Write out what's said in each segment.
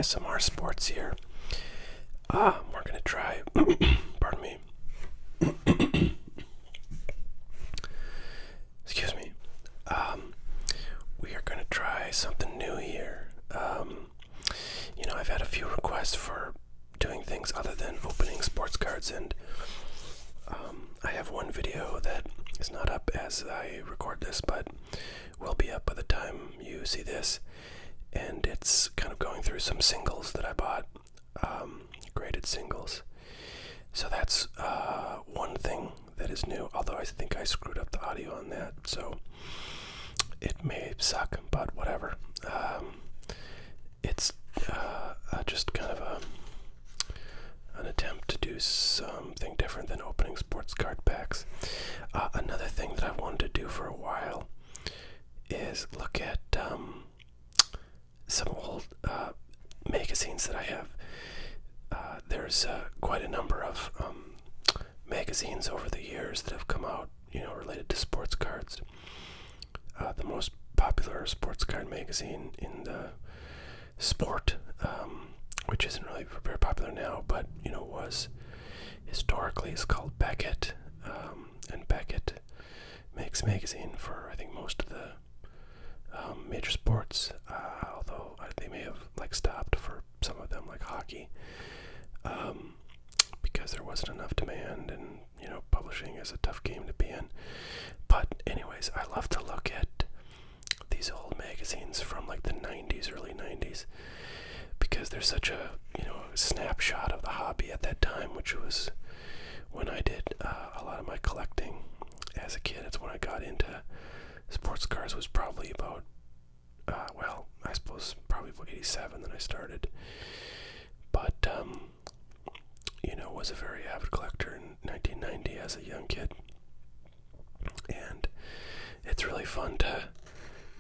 ASMR Sports here. We're gonna try, pardon me, excuse me. We are gonna try something new here. I've had a few requests for doing things other than opening sports cards, and I have one video that is not up as I record this, but will be up by the time you see this. And it's kind of going through some singles that I bought, graded singles. So that's one thing that is new, although I think I screwed up the audio on that, so it may suck, but whatever. It's just kind of an attempt to do something different than opening sports card packs. Another thing that I've wanted to do for a while is look at some old magazines that I have. There's quite a number of magazines over the years that have come out, related to sports cards. The most popular sports card magazine in the sport, which isn't really very popular now, but was historically, is called Beckett, and Beckett makes magazine for I think most of the major sports, although they may have stopped for some of them, like hockey, because there wasn't enough demand, and publishing is a tough game to be in. But anyways, I love to look at these old magazines from the 90s, early 90s, because there's such a snapshot of the hobby at that time, which was when I did a lot of my collecting as a kid. It's when I got into sports cars. Was probably about I suppose probably about 87 that I started, but was a very avid collector in 1990 as a young kid, and it's really fun to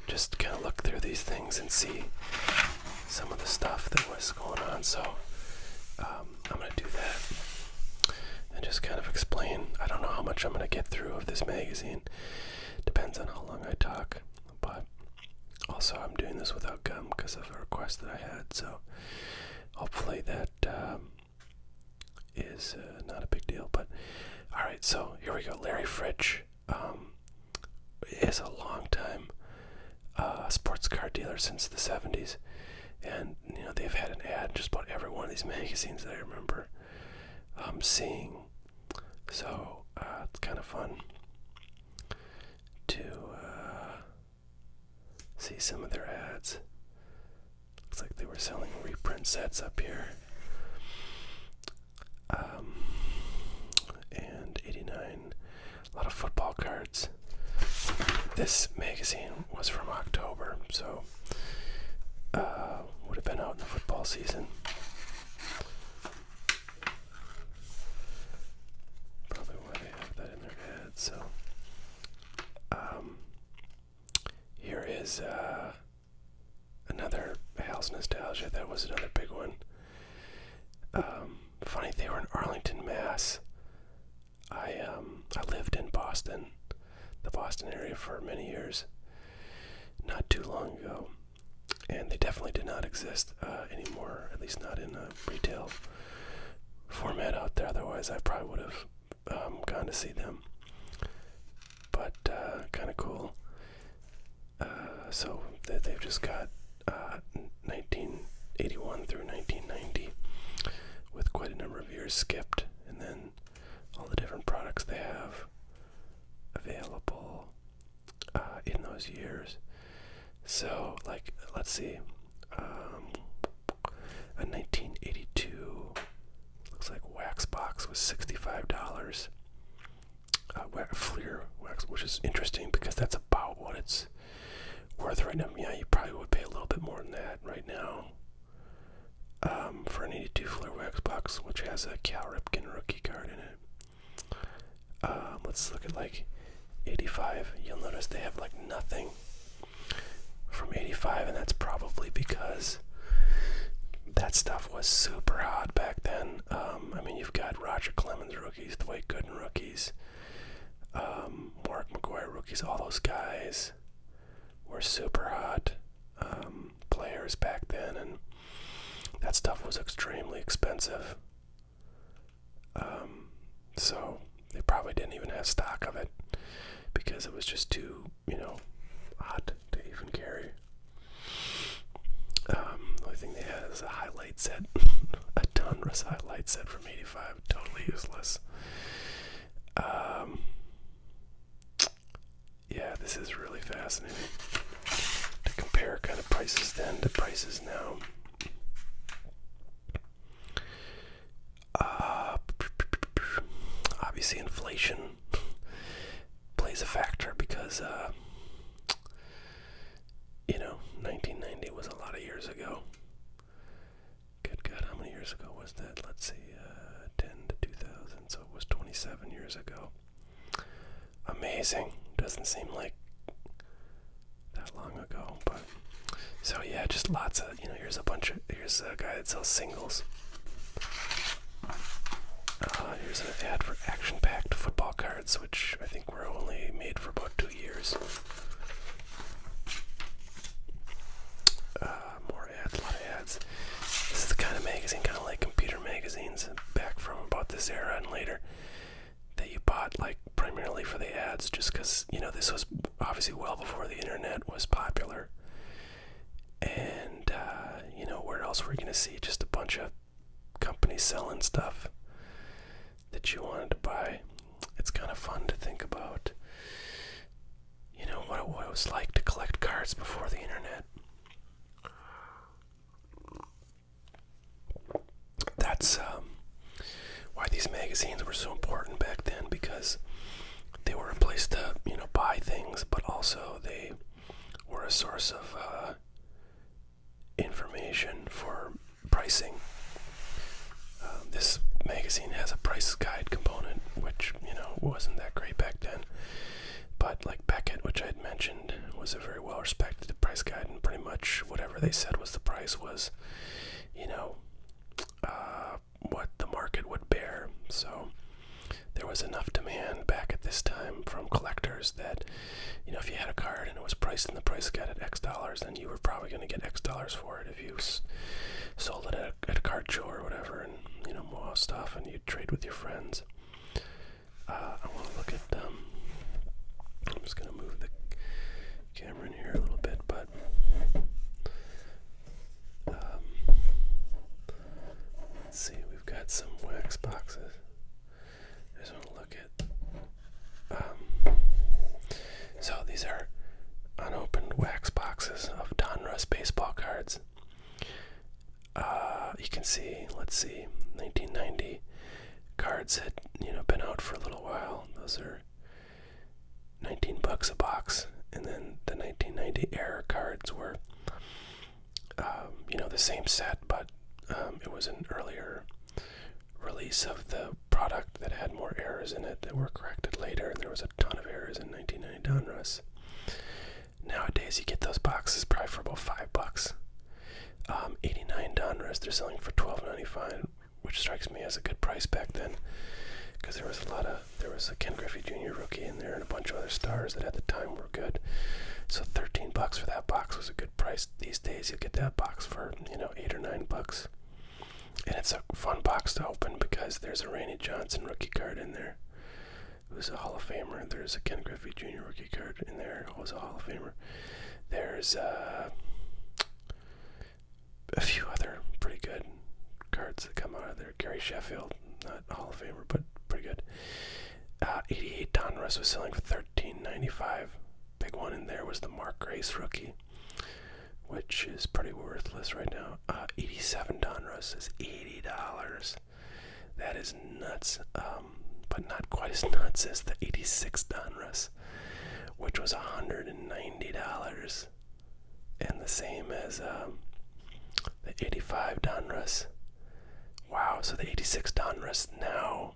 just kind of look through these things and see some of the stuff that was going on. So I'm going to do that and just kind of explain. I don't know how much I'm going to get through of this magazine. Depends on how long I talk, but also I'm doing this without gum because of a request that I had, so hopefully that is not a big deal. But alright, so here we go. Larry Fritsch is a long time sports car dealer since the 70s, and they've had an ad in just about every one of these magazines that I remember seeing, so it's kind of fun to see some of their ads. Looks like they were selling reprint sets up here. And 89, a lot of football cards. This magazine was from October, so would have been out in the football season. Probably why they have that in their ads. So here is another Hal's Nostalgia. That was another big one. Funny, they were in Arlington, Mass. I lived in Boston, the Boston area, for many years, not too long ago, and they definitely did not exist anymore, at least not in a retail format out there. Otherwise I probably would have gone to see them. But kind of cool. So they've just got 1981 through 1990 with quite a number of years skipped, and then all the different products they have available in those years. So let's see, a 1982 looks like wax box was $65. Fleer wax, which is interesting because that's about what it's worth right now. Yeah, you probably would pay a little bit more than that right now for an 82 Fleer wax box, which has a Cal Ripken rookie card in it. Let's look at 85. You'll notice they have nothing from 85, and that's probably because that stuff was super hot back then. You've got Roger Clemens rookies, Dwight Gooden rookies, Mark McGwire rookies. All those guys were super hot players back then, and stuff was extremely expensive. So they probably didn't even have stock of it because it was just too, hot to even carry. The only thing they had is a highlight set, a Donruss highlight set from '85, totally useless. Yeah, this is really fascinating to compare kind of prices then to prices now. Obviously, inflation plays a factor because, 1990 was a lot of years ago. Good God, how many years ago was that? Let's see, 10 to 2000, so it was 27 years ago. Amazing. Doesn't seem like that long ago, but so yeah, just lots of, here's a guy that sells singles. Here's an ad for action-packed football cards, which I think were only made for about 2 years. More ads, a lot of ads. This is the kind of magazine, kind of like computer magazines back from about this era and later, that you bought like primarily for the ads, just because, this was obviously well before the internet was popular. And, where else were you going to see just a bunch of companies selling stuff that you wanted to buy? It's kind of fun to think about, what it was like to collect cards before the internet. That's why these magazines were so important back then, because they were a place to, buy things, but also they were a source of information for pricing. This magazine has a price guide component, which, wasn't that great back then. But like Beckett, which I had mentioned, was a very well-respected price guide, and pretty much whatever they said was the price was, what the market would bear. So there was enough demand back at this time from collectors that, if you had a card and it was priced in the price guide at X dollars, then you were probably going to get X dollars for it if you sold it at a card show or whatever, and, more stuff, and you'd trade with your friends. I want to look at, I'm just going to move the camera in here a little bit, but let's see, we've got some wax boxes. I just want to look at, so these are unopened wax boxes of Donruss baseball cards. You can see, let's see, 1990 cards had, been out for a little while. Those are $19 a box. And then the 1990 era cards were, the same set, but it was an earlier release of the product that had more errors in it that were corrected later, and there was a ton of errors in 1990 Donruss. Nowadays, you get those boxes probably for about $5. 89 Donruss, they're selling for $12.95, which strikes me as a good price back then, because there was a Ken Griffey Jr. rookie in there and a bunch of other stars that at the time were good. So $13 for that box was a good price. These days, you'll get that box for, $8 or $9. And it's a fun box to open because there's a Randy Johnson rookie card in there, who's a Hall of Famer. There's a Ken Griffey Jr. rookie card in there, who's a Hall of Famer. There's a few other pretty good cards that come out of there. Gary Sheffield, not a Hall of Famer, but pretty good. 88 Donruss was selling for $13.95. Big one in there was the Mark Grace rookie, which is pretty worthless right now. 87 Donruss is $80. That is nuts, but not quite as nuts as the 86 Donruss, which was $190, and the same as the 85 Donruss. Wow, so the 86 Donruss now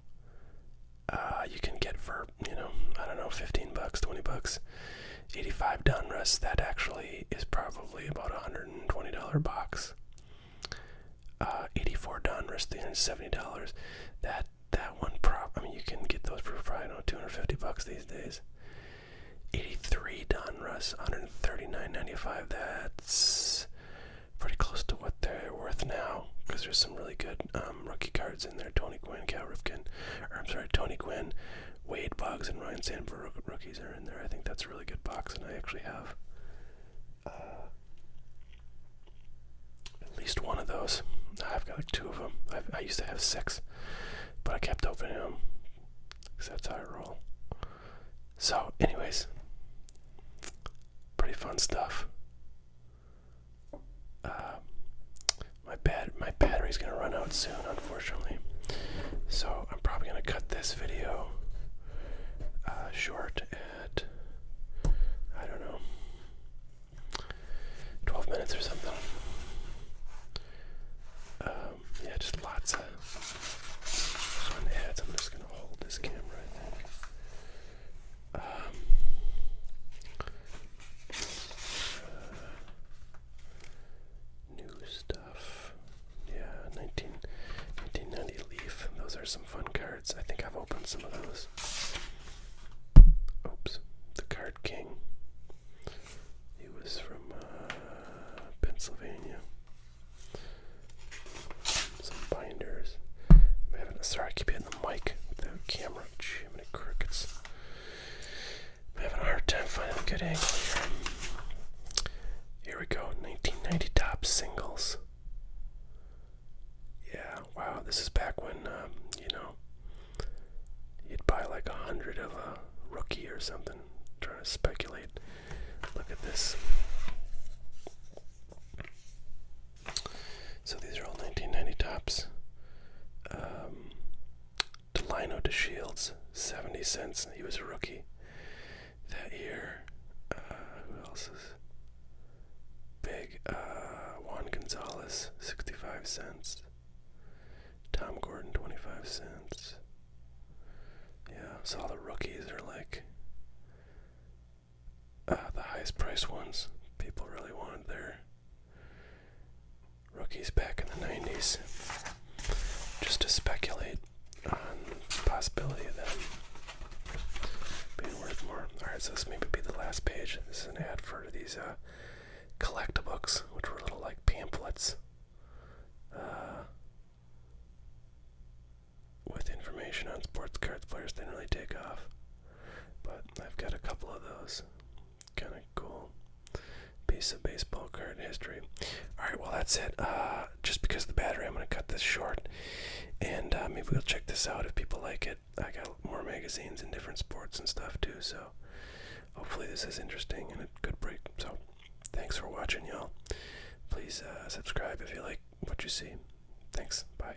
you can get for, $15, $20. 85 Donruss, that actually is probably about $120 box. 84 Donruss, $370. That one you can get those for probably $250 these days. 83 Donruss, $139.95. That's pretty close to what they're worth now, because there's some really good rookie cards in there. Tony Gwynn, Cal Ripken, Tony Gwynn, Wade Boggs, and Ryan Sandberg rookies are in there. I think that's a really good box, and I actually have at least one of those. I've got like 2 of them. I used to have 6, but I kept opening them because that's how I roll. So, anyways, pretty fun stuff. My battery's gonna run out soon, unfortunately. So I'm probably gonna cut this video short at, I don't know, 12 minutes or something. Yeah, just lots of fun ads. I'm just gonna hold this camera, I think. New stuff. Yeah, 1990 Leaf. Those are some fun cards. I think I've opened some of those. Oops. The Card King. He was from Pennsylvania. Some binders. Sorry, I keep hitting the mic with the camera. Gee, how many crickets. I'm having a hard time finding a good angle here. Here we go. 1990 top singles. Yeah, wow. This is back when, you'd buy like 100 of a rookie or something. Trying to speculate. Look at this. So these are all 1990 tops. Delino DeShields, 70 cents. He was a rookie that year. Who else is big? Juan Gonzalez, 65 cents. Tom Gordon, 25 cents. Yeah, so all the rookies are like the highest price ones. People really wanted their rookies back in the 90s. Just to speculate on the possibility of them being worth more. Alright, so this may be the last page. This is an ad for these collectabooks, which were little like pamphlets with information on sports cards. Players didn't really take off, but I've got a couple of those. Kind of cool piece of baseball card history. Alright, well that's it. Just because of the battery, I'm going to cut this short, and maybe we'll check this out if people like it. I got more magazines in different sports and stuff too, so hopefully this is interesting and a good break. So thanks for watching, y'all. Please subscribe if you like what you see. Thanks. Bye.